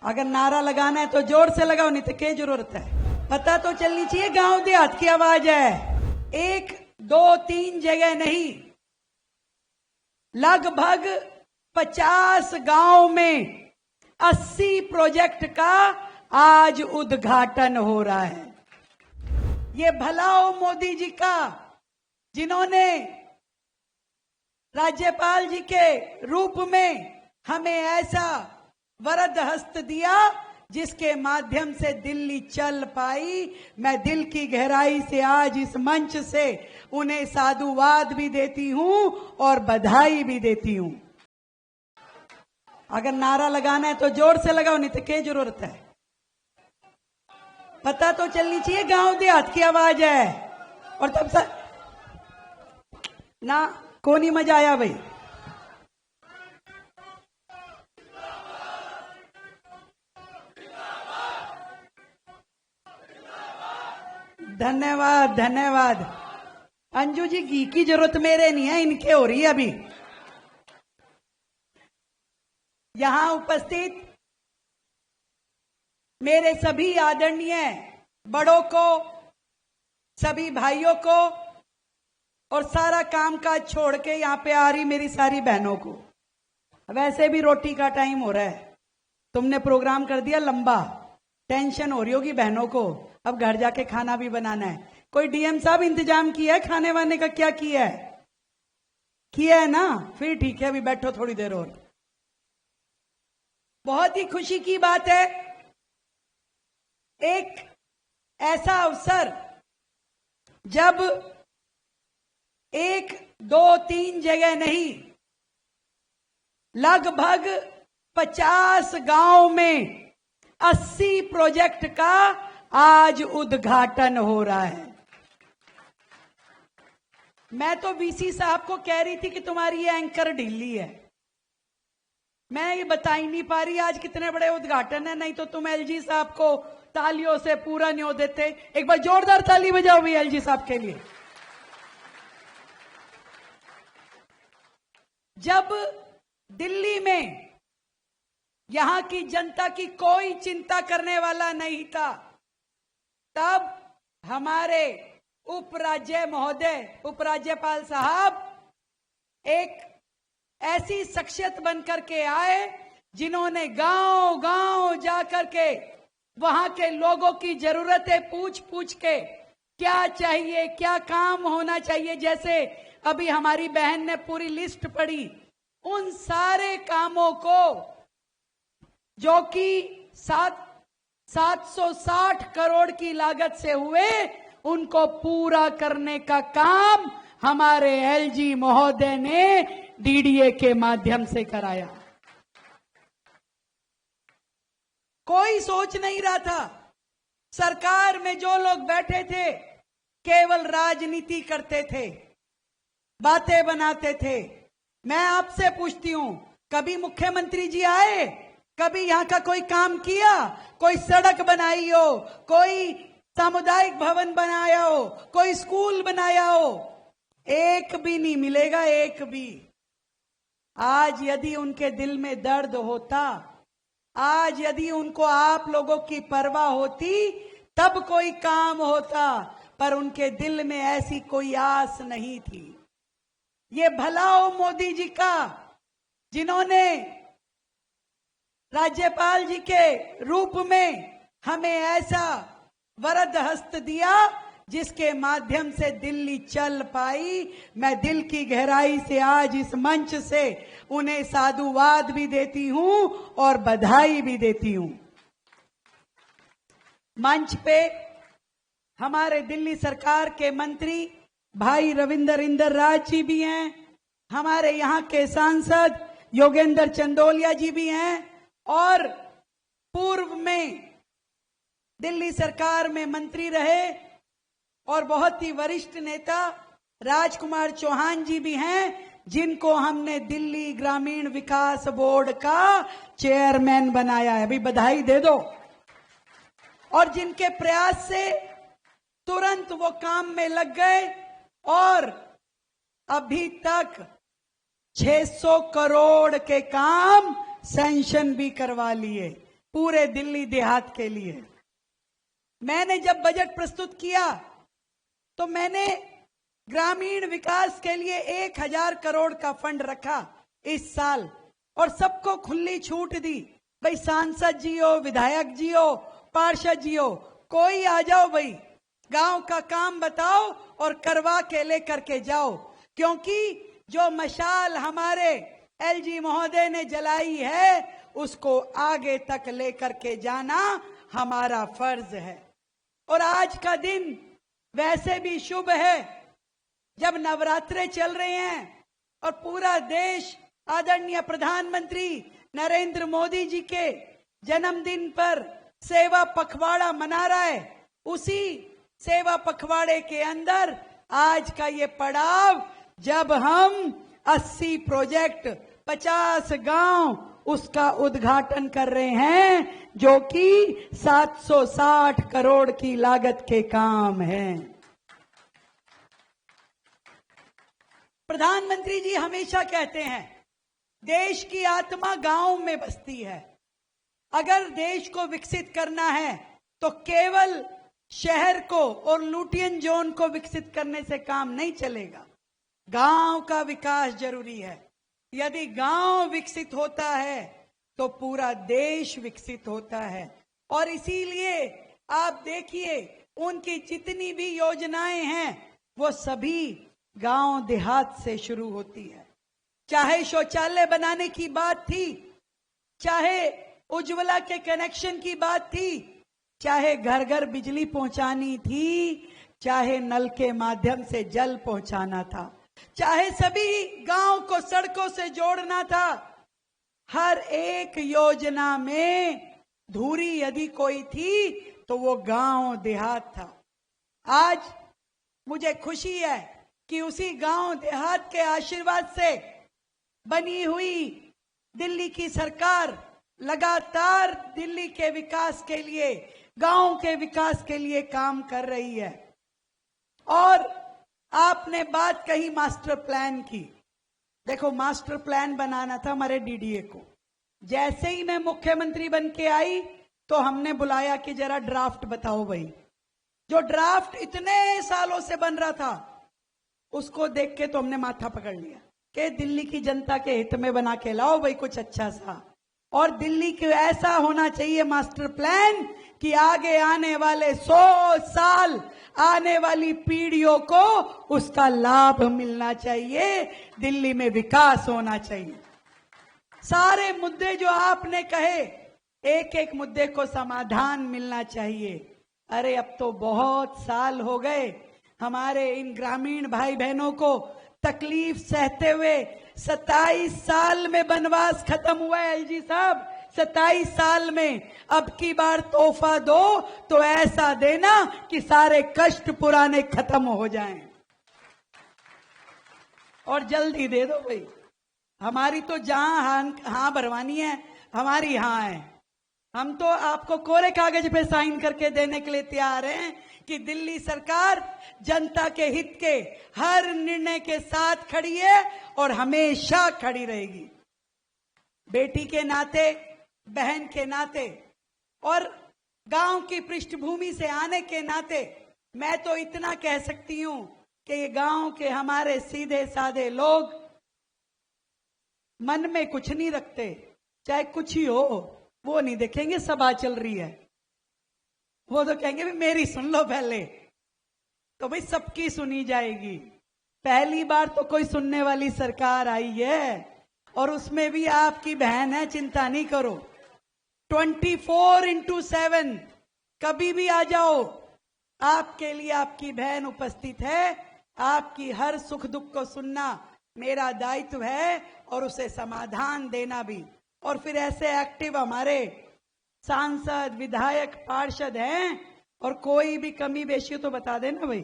अगर नारा लगाना है तो जोर से लगाओ, नहीं तो क्या जरूरत है। पता तो चलनी चाहिए गांव देहात की आवाज है। 1 2 3 जगह नहीं, लगभग 50 गांव में 80 प्रोजेक्ट का आज उद्घाटन हो रहा है। ये भला हो मोदी जी का, जिन्होंने राज्यपाल जी के रूप में हमें ऐसा वरद हस्त दिया जिसके माध्यम से दिल्ली चल पाई। मैं दिल की गहराई से आज इस मंच से उन्हें साधुवाद भी देती हूं और बधाई भी देती हूं। अगर नारा लगाना है तो जोर से लगाओ, नहीं तो क्या जरूरत है। पता तो चलनी चाहिए गांव देहात की आवाज है। और तब से ना को नहीं मजा आया भाई। धन्यवाद धन्यवाद। अंजू जी, घी की जरूरत मेरे नहीं है, इनके हो रही है अभी। यहां उपस्थित मेरे सभी आदरणीय बड़ों को, सभी भाइयों को और सारा काम काज छोड़ के यहां पे आ रही मेरी सारी बहनों को, वैसे भी रोटी का टाइम हो रहा है, तुमने प्रोग्राम कर दिया लंबा, टेंशन हो रही होगी बहनों को, अब घर जाके खाना भी बनाना है। कोई डीएम साहब इंतजाम किया है खाने वाने का? क्या किया है? किया है ना? फिर ठीक है, अभी बैठो थोड़ी देर और। बहुत ही खुशी की बात है, एक ऐसा अवसर जब 1 2 3 जगह नहीं, लगभग 50 गांव में 80 प्रोजेक्ट का आज उद्घाटन हो रहा है। मैं तो वीसी साहब को कह रही थी कि तुम्हारी ये एंकर ढीली है, मैं ये बता ही नहीं पा रही आज कितने बड़े उद्घाटन है, नहीं तो तुम एलजी साहब को तालियों से पूरा न्यों देते। एक बार जोरदार ताली बजाओ भी एलजी साहब के लिए। जब दिल्ली में यहां की जनता की कोई चिंता करने वाला नहीं था, तब हमारे उपराज्यपाल साहब एक ऐसी शख्सियत बनकर के आए जिन्होंने गांव गांव जाकर के वहां के लोगों की जरूरतें पूछ पूछ के, क्या चाहिए, क्या काम होना चाहिए, जैसे अभी हमारी बहन ने पूरी लिस्ट पढ़ी, उन सारे कामों को जो कि 760 करोड़ की लागत से हुए, उनको पूरा करने का काम हमारे एलजी महोदय ने डीडीए के माध्यम से कराया। कोई सोच नहीं रहा था, सरकार में जो लोग बैठे थे केवल राजनीति करते थे, बातें बनाते थे। मैं आपसे पूछती हूं, कभी मुख्यमंत्री जी आए, कभी यहां का कोई काम किया, कोई सड़क बनाई हो, कोई सामुदायिक भवन बनाया हो, कोई स्कूल बनाया हो? एक भी नहीं मिलेगा, एक भी। आज यदि उनके दिल में दर्द होता, आज यदि उनको आप लोगों की परवाह होती, तब कोई काम होता, पर उनके दिल में ऐसी कोई आस नहीं थी। ये भला हो मोदी जी का, जिन्होंने राज्यपाल जी के रूप में हमें ऐसा वरद हस्त दिया जिसके माध्यम से दिल्ली चल पाई। मैं दिल की गहराई से आज इस मंच से उन्हें साधुवाद भी देती हूं और बधाई भी देती हूं। मंच पे हमारे दिल्ली सरकार के मंत्री भाई रविंदर इंदर राज जी भी हैं, हमारे यहाँ के सांसद योगेंद्र चंदोलिया जी भी हैं, और पूर्व में दिल्ली सरकार में मंत्री रहे और बहुत ही वरिष्ठ नेता राजकुमार चौहान जी भी हैं, जिनको हमने दिल्ली ग्रामीण विकास बोर्ड का चेयरमैन बनाया है। अभी बधाई दे दो। और जिनके प्रयास से तुरंत वो काम में लग गए और अभी तक 600 करोड़ के काम सैंक्शन भी करवा लिए। पूरे दिल्ली देहात के लिए। मैंने जब बजट प्रस्तुत किया तो मैंने ग्रामीण विकास के लिए 1000 करोड़ का फंड रखा इस साल, और सबको खुली छूट दी। भाई सांसद जी हो, विधायक जी हो, पार्षद जी हो, कोई आ जाओ भाई, गांव का काम बताओ और करवा के लेकर के जाओ, क्योंकि जो मशाल हमारे एलजी महोदय ने जलाई है उसको आगे तक लेकर के जाना हमारा फर्ज है। और आज का दिन वैसे भी शुभ है, जब नवरात्रे चल रहे हैं और पूरा देश आदरणीय प्रधानमंत्री नरेंद्र मोदी जी के जन्मदिन पर सेवा पखवाड़ा मना रहा है। उसी सेवा पखवाड़े के अंदर आज का ये पड़ाव, जब हम 80 प्रोजेक्ट 50 गांव उसका उद्घाटन कर रहे हैं, जो कि 760 करोड़ की लागत के काम हैं। प्रधानमंत्री जी हमेशा कहते हैं देश की आत्मा गांव में बसती है। अगर देश को विकसित करना है तो केवल शहर को और लुटियन जोन को विकसित करने से काम नहीं चलेगा, गांव का विकास जरूरी है। यदि गांव विकसित होता है तो पूरा देश विकसित होता है। और इसीलिए आप देखिए उनकी जितनी भी योजनाएं हैं वो सभी गांव देहात से शुरू होती है। चाहे शौचालय बनाने की बात थी, चाहे उज्ज्वला के कनेक्शन की बात थी, चाहे घर घर बिजली पहुंचानी थी, चाहे नल के माध्यम से जल पहुंचाना था, चाहे सभी गांव को सड़कों से जोड़ना था, हर एक योजना में धुरी यदि कोई थी तो वो गांव देहात था। आज मुझे खुशी है कि उसी गांव देहात के आशीर्वाद से बनी हुई दिल्ली की सरकार लगातार दिल्ली के विकास के लिए, गांव के विकास के लिए काम कर रही है। और आपने बात कही मास्टर प्लान की। देखो, मास्टर प्लान बनाना था हमारे डीडीए को। जैसे ही मैं मुख्यमंत्री बन के आई तो हमने बुलाया कि जरा ड्राफ्ट बताओ भाई। जो ड्राफ्ट इतने सालों से बन रहा था उसको देख के तो हमने माथा पकड़ लिया कि दिल्ली की जनता के हित में बना के लाओ भाई कुछ अच्छा सा। और दिल्ली के ऐसा होना चाहिए मास्टर प्लान कि आगे आने वाले 100 साल, आने वाली पीढ़ियों को उसका लाभ मिलना चाहिए, दिल्ली में विकास होना चाहिए। सारे मुद्दे जो आपने कहे, एक एक मुद्दे को समाधान मिलना चाहिए। अरे अब तो बहुत साल हो गए हमारे इन ग्रामीण भाई बहनों को तकलीफ सहते हुए। 27 साल में बनवास खत्म हुआ है एलजी साहब, 27 साल में। अब की बार तोहफा दो तो ऐसा देना कि सारे कष्ट पुराने खत्म हो जाएं। और जल्दी दे दो भाई। हमारी तो जहां हाँ भरवानी है हमारी हाँ है। हम तो आपको कोरे कागज पे साइन करके देने के लिए तैयार हैं कि दिल्ली सरकार जनता के हित के हर निर्णय के साथ खड़ी है और हमेशा खड़ी रहेगी। बेटी के नाते, बहन के नाते और गांव की पृष्ठभूमि से आने के नाते मैं तो इतना कह सकती हूं कि ये गांव के हमारे सीधे साधे लोग मन में कुछ नहीं रखते, चाहे कुछ ही हो वो नहीं देखेंगे सभा चल रही है, वो तो कहेंगे भी मेरी सुन लो पहले। तो भाई सबकी सुनी जाएगी। पहली बार तो कोई सुनने वाली सरकार आई है और उसमें भी आपकी बहन है, चिंता नहीं करो। 24/7 कभी भी आ जाओ, आपके लिए आपकी बहन उपस्थित है। आपकी हर सुख दुख को सुनना मेरा दायित्व है और उसे समाधान देना भी। और फिर ऐसे एक्टिव हमारे सांसद, विधायक, पार्षद हैं और कोई भी कमी बेशी हो तो बता देना भाई।